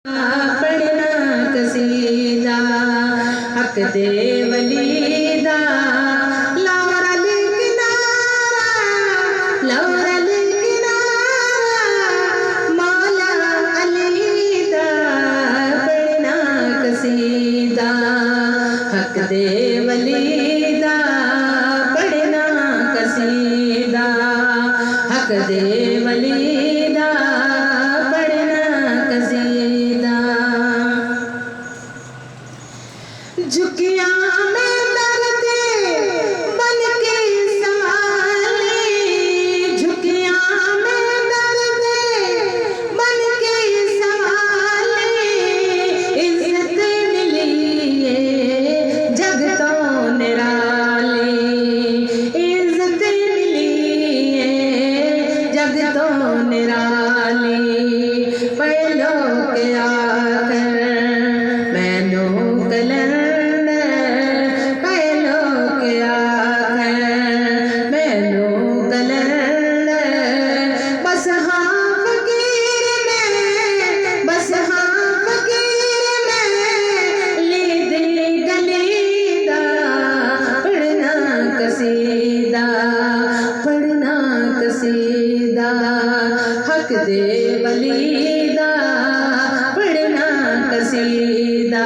पढ़ना कसीदा हक दे वलीदा लौरा लिखना मौला अलीदा पढ़ना कसीदा हक दे वलीदा पढ़ना कसीदा हक दे वलीदा पढ़ना कसीदा झुकिया में दर्दे बन के सवाले झुकिया में दर्दे बन के सवाले इज्जत मिली है जगतों निराले इज्जत मिली है जगतों निराले पहलो के आकर मैनो कलर हक दे वलीदा पढ़ना कसीदा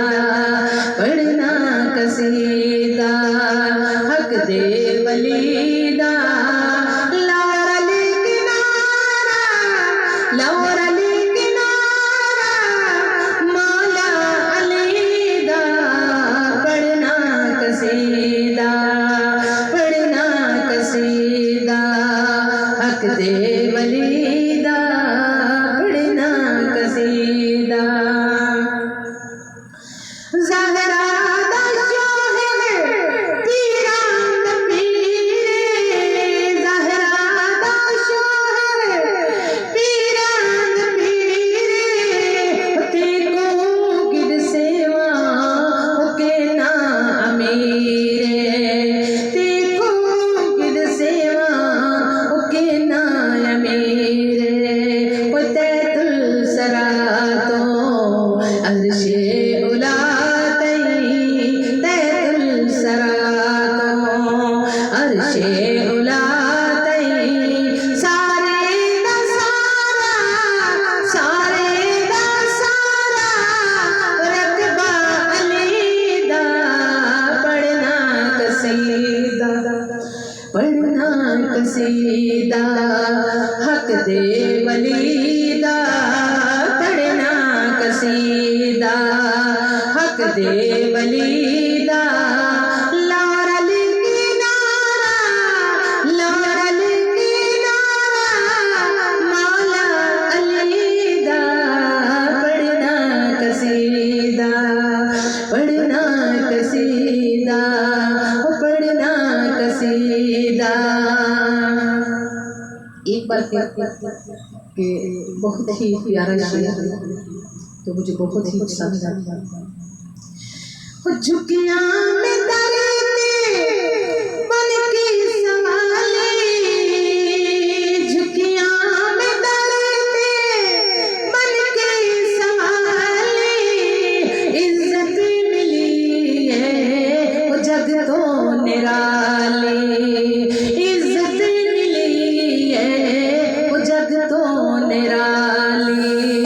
पढ़ना कसीदा हक दे वलीदा लौरा लिखना मौला अलीदा पढ़ना कसीदा पढ़ना कसीदा हक दे वलीदा पढ़ना कसीदा ज़हरा दा शोहर पीरां दा पीरे ज़हरा दा शोहर पीरां दा पीरे ते को गिर सेवा के ना अमीरे ते को गिर सेवा के ना अमीरे तैतुल सरा तो अर्शे उला तैतुल सरा तो अर्शे उला सारे दा सारा रकबा अलीदा पढ़ना कसीदा पढ़ना कसीदा हक दे वलीदा पढ़ना कसीदा हक दे वलीदा लौरा लिखना मौला अलीदा पढ़ना कसीदा पढ़ना कसीदा पढ़ना कसीदा। एक बार के बहुत ही प्यारा शेर तो मुझे बहुत ही पसंद है। झुकिया में